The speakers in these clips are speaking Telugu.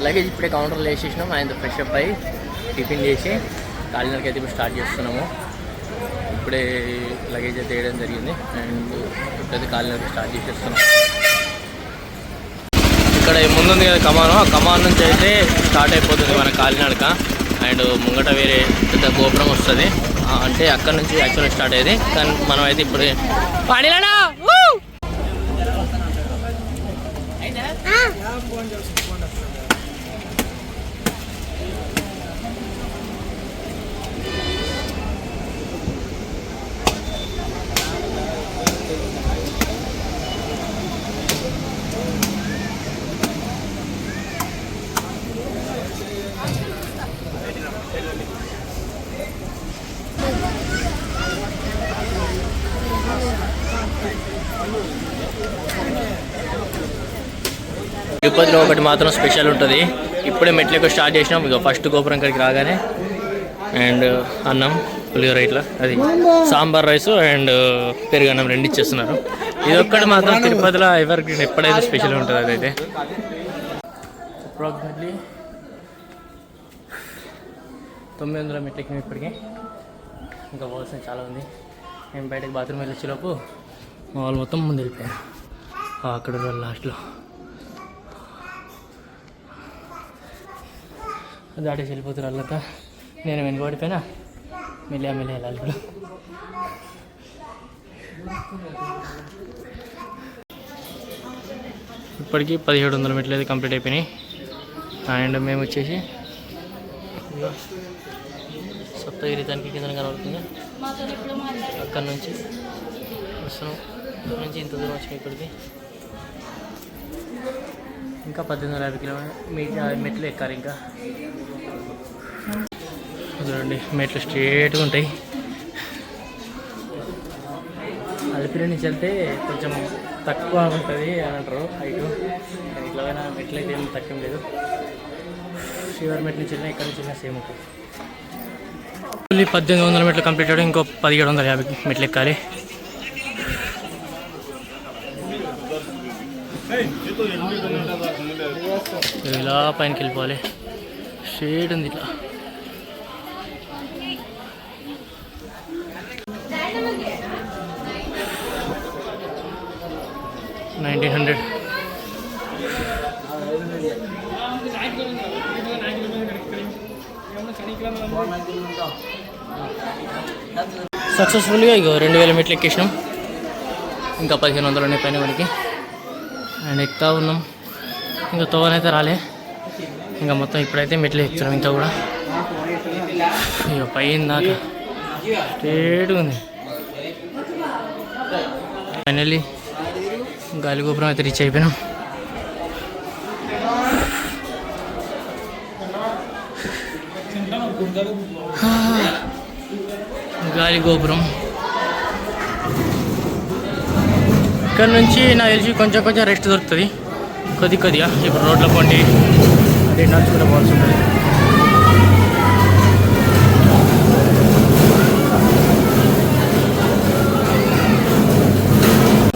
లగేజ్ ఇప్పుడే కౌంటర్లో వేసేసినాం. ఆయన ఫ్రెష్ అప్ అయ్యి టిఫిన్ చేసి కాలినడక అయితే ఇప్పుడు స్టార్ట్ చేస్తున్నాము. ఇప్పుడే లగేజ్ అయితే వేయడం జరిగింది అండ్ ఇప్పుడైతే కాలినడక స్టార్ట్ చేసేస్తున్నాం. ఇక్కడ ముందుంది కదా కమాను, ఆ కమాన్ నుంచి అయితే స్టార్ట్ అయిపోతుంది మన కాలినడక. అండ్ ముంగట వేరే పెద్ద గోపురం వస్తుంది, అంటే అక్కడ నుంచి యాక్చువల్గా స్టార్ట్ అయ్యేది. కానీ మనం అయితే ఇప్పుడు పాడిలాడా తిరుపతిలో ఒకటి మాత్రం స్పెషల్ ఉంటుంది. ఇప్పుడే మెట్లకు స్టార్ట్ చేసినాం. ఇక ఫస్ట్ గోపురం కాడికి రాగానే అండ్ అన్నం పులిహోర ఇట్లా అది సాంబార్ రైస్ అండ్ పెరుగన్నం రెండు ఇచ్చేస్తున్నారు. ఇది ఒక్కటి మాత్రం తిరుపతిలో ఎవరికి ఎప్పుడైతే స్పెషల్ ఉంటుంది. అదైతే అప్రాక్సిమేట్లీ 900 మెట్లు ఎక్కినాం ఇప్పటికీ. ఇంకా పోవాల్సిన చాలా ఉంది. మేము బయటకు బాత్రూమ్ వెళ్ళి వచ్చేలోపు మా వాళ్ళు మొత్తం ముందు వెళ్ళిపోయారు. అక్కడ లాస్ట్లో దాటేసి వెళ్ళిపోతారు వాళ్ళతో. నేను వెనుకబడిపోయినా మెల్లి వెళ్ళాలి. ఇప్పుడు ఇప్పటికీ 1700 మెట్లు అయితే కంప్లీట్ అయిపోయినాయి. అండ్ మేము వచ్చేసి సప్తగిరి తనకి కింద కనబడుతుంది. అక్కడ నుంచి వస్తున్నాం. అక్కడ నుంచి ఇంత దూరం వచ్చినాయి. ఇప్పటికి ఇంకా 1850 కిలోమీటర్ మెట్లు ఎక్కాలి. ఇంకా చూడండి మెట్లు స్ట్రేట్గా ఉంటాయి. అలిపిరి నుంచి వెళ్తే కొంచెం తక్కువ ఉంటుంది అని అంటారు హైటు. ఇట్లా మెట్లు అయితే ఏం తక్కువ లేదు. శివర్ మెట్ల నుంచి వెళ్ళినా ఇక్కడ నుంచి వెళ్ళినా సేమ్ ఉంటుంది. 1800 మెట్లు కంప్లీట్ అవ్వడం, ఇంకో 1750 మెట్లు ఎక్కాలి. ఇలా పైనకి వెళ్ళిపోవాలి. స్ట్రేట్ ఉంది ఇట్లా. సక్సెస్ఫుల్గా ఇగో 2000 మెట్లు ఎక్కేసినాం. ఇంకా 1500 ఉన్నాయి పైన మనకి. అండ్ ఎక్కుతా ఉన్నాం. ఇంకా తోవనైతే రాలే. ఇంకా మొత్తం ఇప్పుడైతే మెట్లు ఎక్కుతున్నాం. ఇంకా కూడా ఇక పైన దాకా స్ట్రేట్గా ఉంది. ఫైనల్లీ గాలిగోపురం అయితే రీచ్ అయిపోయినాం. గాలిగోపురం ఇక్కడ నుంచి నాకు తెలిసి కొంచెం రెస్ట్ దొరుకుతుంది కొద్దిగా. ఇప్పుడు రోడ్ల పండి అదే నడుచుకుంటూ పోవాల్సి ఉంటుంది.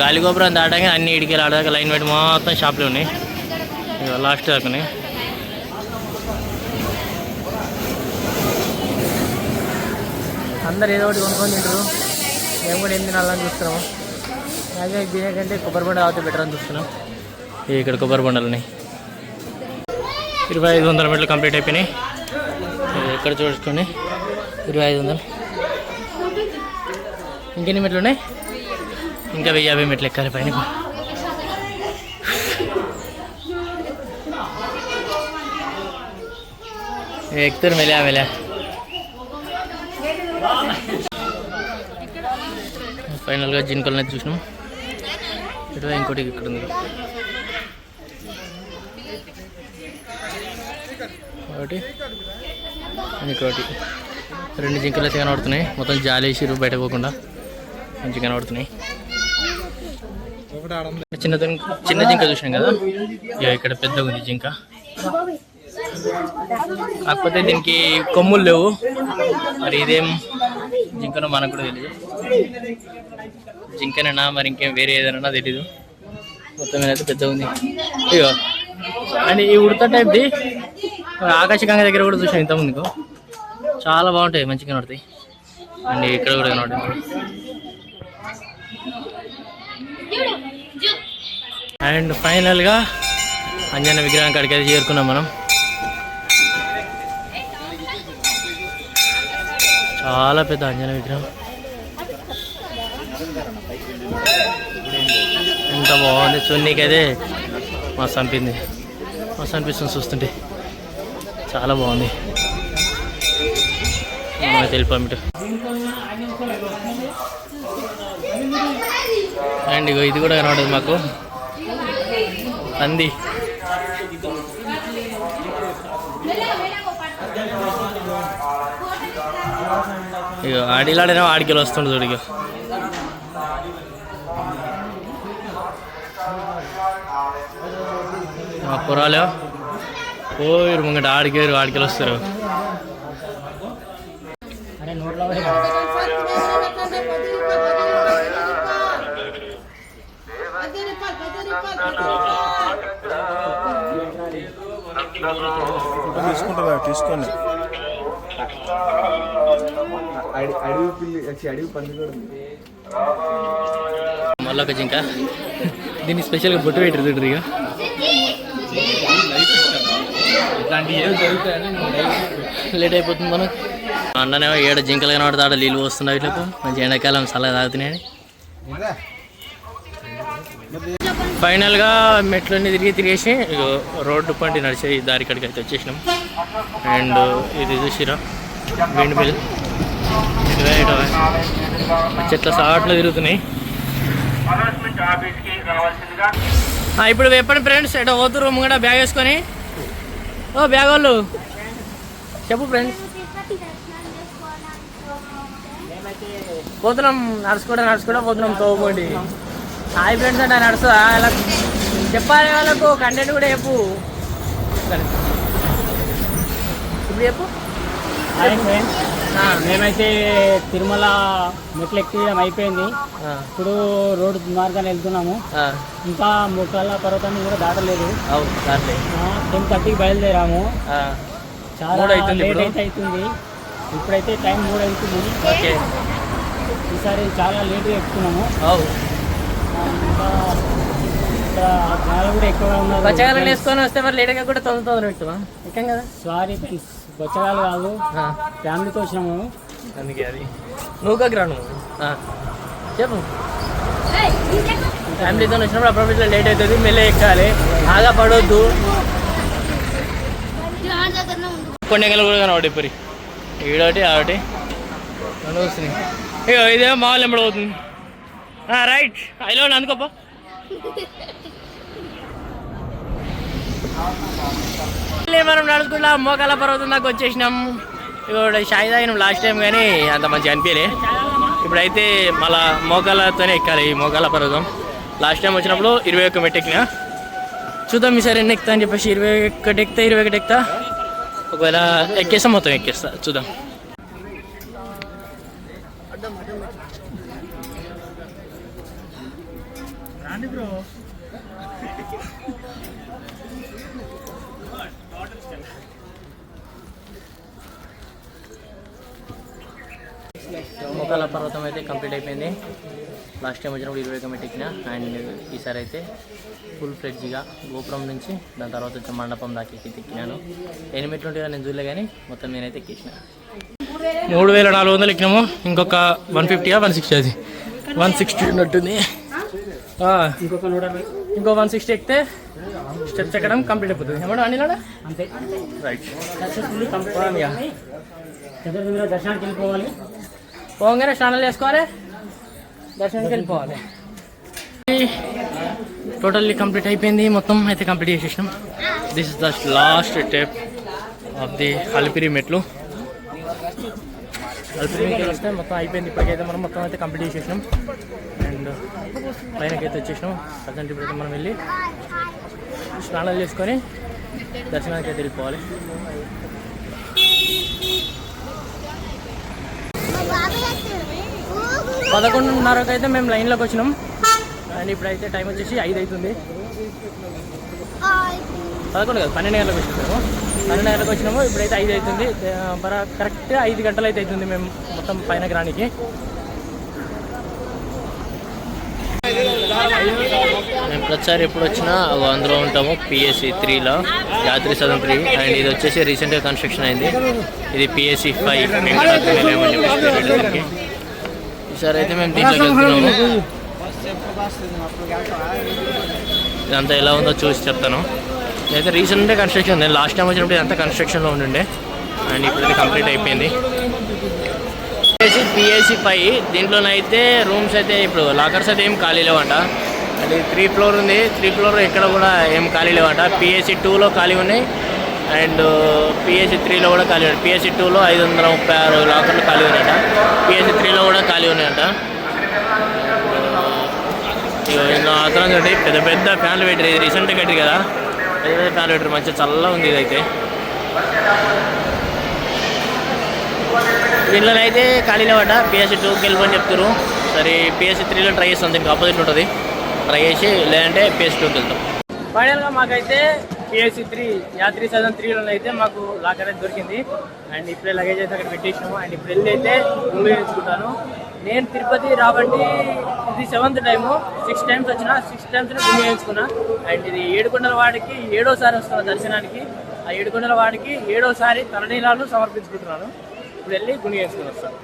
గాలిగోపురం దాటాక అన్ని ఇడికి ఆడదాకా లైన్ పెట్టి మొత్తం షాపులు ఉన్నాయి. ఇక లాస్ట్ దాకానే అందరు ఏదో ఒకటి కొనుక్కొని తింటారు. మేము కూడా ఏం తినాలని చూస్తున్నాము. అలాగే దీనికంటే కొబ్బరి బొండ అవుతే బెటర్ అని చూస్తున్నాం. ఇక్కడ కొబ్బరి బొండలు ఉన్నాయి. 2500 మెట్లు కంప్లీట్ అయిపోయినాయి. ఎక్కడ చూసుకోండి 2500. ఇంకెన్ని మెట్లు ఉన్నాయి? ఇంకా 1050 మెట్లు ఎక్కాలి పైన. ఎక్కుతారు మెల్లగా. ఫైనల్గా జిన్కొలను అయితే చూసినాం. ఇటు ఇంకోటి ఇక్కడ ఉంది ఒకటి, ఇంకోటి. 2 జింకలు అయితే కనబడుతున్నాయి. మొత్తం జాలి వేసి బయట పోకుండా మంచిగా కనబడుతున్నాయి. చిన్న జింక చూసినాం కదా, ఇక్కడ పెద్దగా ఉంది జింక. కాకపోతే దీనికి కొమ్ములు లేవు. మరి ఇదేం జింకనో మనకు కూడా తెలీదు. జింకనేనా మరి ఇంకేం వేరే ఏదైనా తెలీదు. మొత్తం మీద అయితే పెద్దగా ఉంది. ఇగో అండ్ ఈ ఉడత టైప్ది ఆకాశగంగా దగ్గర కూడా చూసాను ఇంత ముందుకు, చాలా బాగుంటాయి, మంచిగా కనబడతాయి. అండ్ ఇక్కడ కూడా కనబడతాయి. అండ్ ఫైనల్గా అంజన్న విగ్రహం కాడికి అయితే చేరుకున్నాం మనం. చాలా పెద్ద అంజన్న విగ్రహం, ఎంత బాగుంది. చున్నీకైతే మస్తు అనిపింది, మస్తు అనిపిస్తుంది చూస్తుంటే, చాలా బాగుంది. తెలిపామిట. అండ్ ఇగో ఇది కూడా కనబడదు మాకు, అంది. ఇక ఆడిలాడినా ఆడికి వస్తుండు చూడు. ఇక మా కురాలే పోయారు ముంగట, ఆడికేరు ఆడికి వస్తారు. తీసుకుంటారా? తీసుకోండి. మళ్ళీ ఒక జింక, దీన్ని స్పెషల్గా బొట్టు పెట్టరు చూడరు. ఇక ఇట్లాంటివి ఏం జరుగుతాయని లేట్ అయిపోతుంది మనం. అన్ననేమో 7 జింకలు కనబడతా, ఆడ నీళ్ళు వస్తున్నాయి, ఇట్లా మంచి ఎండాకాలం చల్లగా తాగుతున్నాయని. ఫైనల్గా మెట్లన్నీ తిరిగేసి రోడ్డు పండి నడిచే దారి కాడికి అయితే వచ్చేసినాం. అండ్ ఇది చూసిరా విండ్ మిల్, చెట్ల సాట్లో తిరుగుతున్నాయి. ఇప్పుడు చెప్పండి ఫ్రెండ్స్, ఎటో పోతురు ముంగట బ్యాగ్ వేసుకొని. ఓ బ్యాగ్ వాళ్ళు చెప్పు ఫ్రెండ్స్. పోతున్నాం, నడుచుకుంటా పోతున్నాం. తోపోండి హాయ్ ఫ్రెండ్స్ అంటే నడుస్తుందా? అలా చెప్పాలి వాళ్ళకు, కంటెంట్ కూడా చెప్పు. ఇప్పుడు చెప్పు. హాయ్ ఫ్రెండ్స్, మేమైతే తిరుమల మెట్లు ఎక్కడం అయిపోయింది. ఇప్పుడు రోడ్డు మార్గాన్ని వెళ్తున్నాము. ఇంకా మొక్కల పర్వతాన్ని కూడా దాటలేదు. 10:30కి బయలుదేరాము. చాలా లేట్ అయితే అవుతుంది. ఇప్పుడైతే టైం 3 అవుతుంది. ఈసారి చాలా లేట్గా ఎక్కుతున్నాము. ఇంకా ఇక్కడ జనాలు కూడా ఎక్కువగా ఉన్నారు. బచ్చగాలను వేసుకొని వస్తే మరి లేట్గా కూడా తొందర పెట్టుమా ఎక్కం కదా. సారీ ఫ్రెండ్స్, బచ్చగాలు కాదు, ఫ్యామిలీతో వచ్చినాము. అందుకే అది నువ్వు కాదు చెప్పు. ఫ్యామిలీతో వచ్చినప్పుడు అప్పుడప్పుడు లేట్ అవుతుంది, మెల్లె ఎక్కాలి, బాగా పడవద్దు. కొన్ని ఎంగలు కూడా కనబడి పరి ఈడొకటి ఆడటి వస్తున్నాయి. ఇక ఇదేమో మా వాళ్ళు ఎంబడవుతుంది. రైట్ అయిలో అందుకోపా. మనం నడుచుకుంటా మోకాల పర్వతం దాకా వచ్చేసినాం. ఇప్పుడు షాయి తాగినాం లాస్ట్ టైం, కానీ అంత మంచిగా అనిపించలే. ఇప్పుడైతే మళ్ళా మోకాలతోనే ఎక్కాలి ఈ మోకాల పర్వతం. లాస్ట్ టైం వచ్చినప్పుడు 21 మెట్టు ఎక్కినా. చూద్దాం ఈసారి ఎన్ని ఎక్కుతా అని చెప్పేసి. 21 ఎక్కుతా. ఒకవేళ ఎక్కేస్తా మొత్తం ఎక్కేస్తా, చూద్దాం. మోకాల పర్వతం అయితే కంప్లీట్ అయిపోయింది. లాస్ట్ టైం వచ్చినప్పుడు 21 మెట్టు ఎక్కిన. అండ్ ఈసారి అయితే ఫుల్ ఫ్లెడ్జ్గా గోపురం నుంచి దాని తర్వాత వచ్చే మండపం దాకా ఎక్కినాను. 8 మెట్లు ఉంటాయో నేను చూడలే, కానీ మొత్తం నేనైతే ఎక్కేసిన. 3400 ఎక్కినాము. ఇంకొక 150 160, అది 160 ఉన్నట్టుంది. ఇంకో 160 ఎక్కితే స్టెప్స్ ఎక్కడం కంప్లీట్ అయిపోతుంది. ఏమన్నా అనిలాడా అంతే. Right, successfully complete. దర్శనానికి వెళ్ళిపోవాలి. పోగానే స్నానాలు చేసుకోవాలి, దర్శనానికి వెళ్ళిపోవాలి. టోటల్లీ కంప్లీట్ అయిపోయింది. మొత్తం అయితే కంప్లీట్ చేసేసినాం. This is the last step of the Alipiri మెట్లు. అలిపిరి మెట్లు వస్తే మొత్తం అయిపోయింది. ఇప్పటికైతే మనం మొత్తం అయితే కంప్లీట్ చేసేసినాం. అండ్ పైనకైతే వచ్చేసినాం. ప్రజెంట్ ఇప్పుడైతే మనం వెళ్ళి స్నానాలు చేసుకొని దర్శనానికి అయితే వెళ్ళిపోవాలి. 11:30కి అయితే మేము లైన్లోకి వచ్చినాం. అండ్ ఇప్పుడైతే టైం వచ్చేసి 5 అవుతుంది. 11 కాదు 12 గంటలకు వచ్చినాము. 12 గంటలకు వచ్చినాము. ఇప్పుడైతే 5 అవుతుంది. కరెక్ట్ 5 గంటలు అయితే అవుతుంది మేము మొత్తం పైనకి రానికి. మేము ప్రతిసారి ఎప్పుడు వచ్చినా అందులో ఉంటాము. PSC 3లో యాత్రి సదన్ 3. అండ్ ఇది వచ్చేసి రీసెంట్గా కన్స్ట్రక్షన్ అయింది. ఇది PSC 5 ఈసారి అయితే మేము దీంట్లోకి వెళ్తున్నాము. ఇదంతా ఎలా ఉందో చూసి చెప్తాను. ఇదైతే రీసెంట్గా కన్స్ట్రక్షన్. నేను లాస్ట్ టైం వచ్చినప్పుడు ఇదంతా కన్స్ట్రక్షన్లో ఉండే. అండ్ ఇప్పుడైతే కంప్లీట్ అయిపోయింది. PSC 5 దీంట్లోనైతే రూమ్స్ అయితే ఇప్పుడు లాకర్స్ అయితే ఏం ఖాళీ లేవంట. అది 3 ఫ్లోర్ ఉంది. 3 ఫ్లోర్ ఎక్కడ కూడా ఏం ఖాళీ లేవంట. PSC 2లో ఖాళీ ఉన్నాయి. అండ్ PSC 3లో కూడా ఖాళీ ఉన్నాయి. PSC 2లో 536 లాకర్లు ఖాళీ ఉన్నాయట. PSC 3లో కూడా ఖాళీ ఉన్నాయట. అతను చూడండి పెద్ద పెద్ద ఫ్యాన్లు పెట్టారు. ఇది రీసెంట్గా కట్టి కదా, పెద్ద పెద్ద ఫ్యాన్లు పెట్టారు. మంచిగా చల్లగా ఉంది ఇదైతే. దీంట్లోనైతే ఖాళీ లేవట. PSC 2కి వెళ్ళిపోని చెప్తారు. సరే PSC 3లో ట్రై చేస్తాం. దీనికి ఆపోజిట్ ఉంటుంది. ట్రై చేసి లేదంటే PSC 2కి వెళ్తాం. ఫైనల్గా మాకైతే PSC 3 యాత్రి సదన్ 3లో అయితే మాకు లాకర్ అయితే దొరికింది. అండ్ ఇప్పుడే లగేజ్ అయితే అక్కడ పెట్టేసినాము. అండ్ ఇప్పుడు వెళ్ళి అయితే రూమ్ వేసుకుంటాను. నేను తిరుపతి రాబట్టి ఇది 7th టైము. 6 times వచ్చిన 6 times రూమ్ వేయించుకున్నా. అండ్ ఇది ఏడుకొండల వాడికి 7వసారి వస్తున్నా దర్శనానికి. ఆ ఏడుకొండల వాడికి 7వసారి తలనీలాలు సమర్పించుకుంటున్నాను. ఇప్పుడు వెళ్ళి గుండి వేసుకుని వస్తాను.